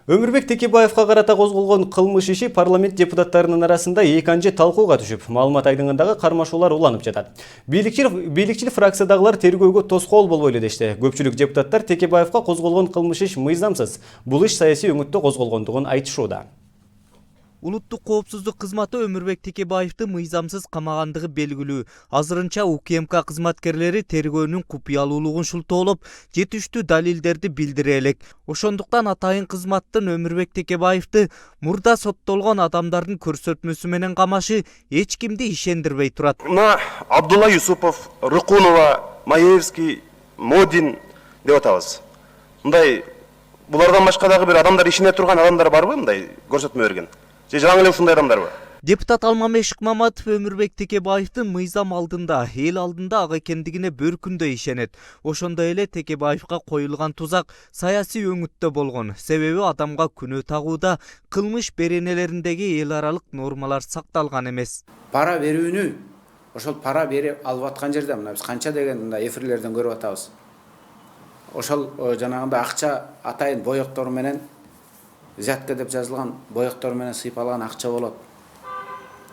Өмүрбек Текебаевга карата козголгон кылмыш иши парламент депутаттарынын арасында экинчи талкууга түшүп, маалымат айдыңындагы кармашуулар уланып жатат. Бийликчил фракциядагылар тергөөгө тоскоол болбой эле дешти. Көпчүлүк депутаттар Текебаевга козголгон кылмыш иш мыйзамсыз, бул иш саясий өңүттө козголгондугун айтышууда. Улуттук коопсуздук кызматы Өмүрбек Текебаевди мыйзамсыз камагандыгы белгилүү. Азырынча УКМК кызматкерлери тергөөнүн купуялуулугун шултоолоп, жетиштүү далилдерди билдире элек. Ошондуктан атайын кызматтын Өмүрбек Текебаевди мурда соттолгон адамдардын көрсөтмөсү менен камашы эч кимди ишендирбей турат. Мына Абдулла Юсупов, Рыкунова, Маевский, Модин деп атабыз. Мындай булардан башка дагы бир адамдар ишине турган адамдар барбы, мындай көрсөтмө берген? Же жалаң эле ушундай адамдар бар? Депутат Алмамет Шыкмаматов Өмүрбек Текебаевдин мыйзам алдында, эл алдында ак экендигине бөркүндөй ишенет. Ошондой эле Текебаевга коюлган тузак саясий өңүттө болгон. Себеби адамга күнөө тагууда кылмыш беренелериндеги эл аралык нормалар сакталган эмес. Пара берүүнү, ошол пара берип алып аткан жерде мына биз канча деген мындай эфирлерден көрүп атабыз. Ошол жанагындай акча атайын боектор менен взятка деп жазылган боектор менен сыйпалган акча болот.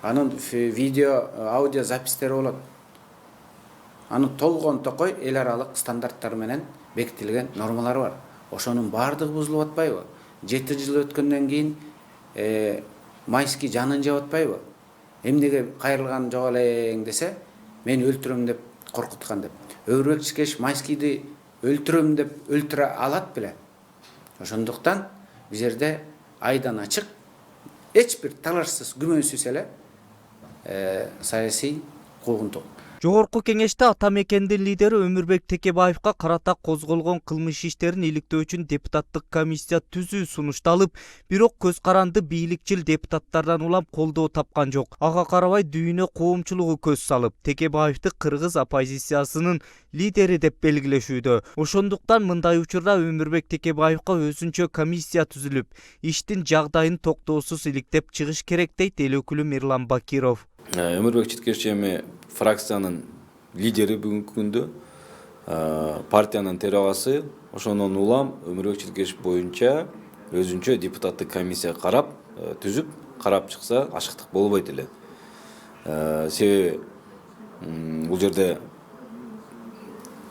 Анын видео, аудио запистери болот. Анын толгон токой эл аралык стандарттар менен бекитилген нормалар бар. Ошонун баардыгы бузулуп атпайбы? 7 жыл өткөндөн кийин Майский жанын жеп атпайбы? Эмнеге кайрылган жок элең десе, мен өлтүрөм деп коркуткан деп. Өмүрбек Текебаев Майскийди өлтүрөм деп өлтүрө алат беле. Ошондуктан бул жерде айдан ачык эч бир талашсыз, күмөнсүз эле саясий куугунтук. Жогорку кеңеште ата мекендин лидери Өмүрбек Текебаевга карата козголгон кылмыш иштерин иликтөө үчүн депутаттык комиссия түзүү сунушталып, бирок көз каранды бийликчил депутаттардан улам колдоо тапкан жок. Ага карабай дүйнө коомчулугу көз салып, Текебаевди кыргыз оппозициясынын лидери деп белгилешүүдө. Ошондуктан мындай учурда Өмүрбек Текебаевга өзүнчө комиссия түзүлүп, иштин жагдайын токтоосуз иликтеп чыгыш керек дейт эл өкүлү Мирлан Бакиров. Өмүрбек Текебаев фракциянын лидери бүгүнкү күндө, партиянын төрагасы, ошондон улам Өмүрбек Текебаев боюнча өзүнчө депутаттык комиссия карап, түзүп, карап чыкса ашыктык болбойт эле. Себеби бул жерде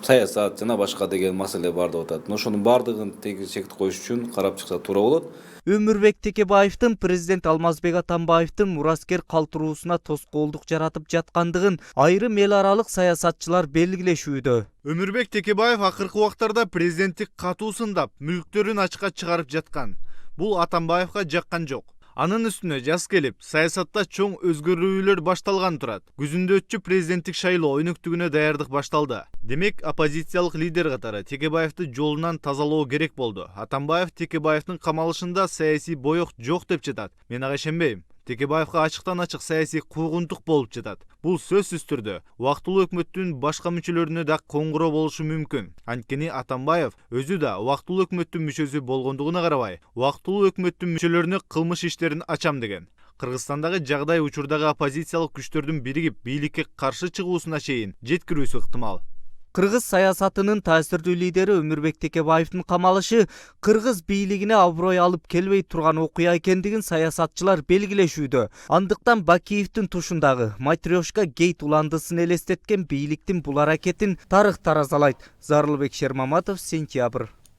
саясат жана башка деген маселе бар деп атат. Ошонун баардыгын чекит коюш үчүн карап чыкса туура болот. Өмүрбек Текебаевдин президент Алмазбек Атамбаевдин мураскер калтыруусуна тоскоолдук жаратып жаткандыгын айрым эл аралык саясатчылар белгилешүүдө. Өмүрбек Текебаев акыркы убактарда президенттик катуу сындап, мүлктөрүн ачыкка чыгарып жаткан. Бул Атамбаевга жаккан жок. Анын үстүнө жаз келип, саясатта чоң өзгөрүүлөр башталган турат. Күзүндө өтчү президенттик шайлоо өнөктүгүнө даярдык башталды. Демек, оппозициялык лидер катары Текебаевди жолунан тазалоо керек болду. Атамбаев Текебаевдин камалышында саясий боек жок деп жатат. Мен ага ишенбейм. Текебаевга ачыктан ачык саясий куугунтук болуп жатат. Бул сөзсүз түрдө убактылуу өкмөттүн башка мүчөлөрүнө да коңгуроо болушу мүмкүн. Анткени Атамбаев өзү да убактылуу өкмөттүн мүчөсү болгондугуна карабай, убактылуу өкмөттүн мүчөлөрүнө кылмыш иштерин ачам деген. Кыргызстандагы жагдай учурдагы оппозициялык күчтөрдүн биригип бийликке каршы чыгуусуна чейин жеткирүүсү ыктымал. Кыргыз саясатынын таасирдүү лидери Өмүрбек Текебаевдин камалышы кыргыз бийлигине аброй алып келбей турган окуя экендигин саясатчылар белгилешүүдө. Андыктан Бакиевдин тушундагы Матрешка гейт уландысын элестеткен бийликтин бул аракетин тарых таразалайт. Зарлыбек Шермаматов, Сентябрь.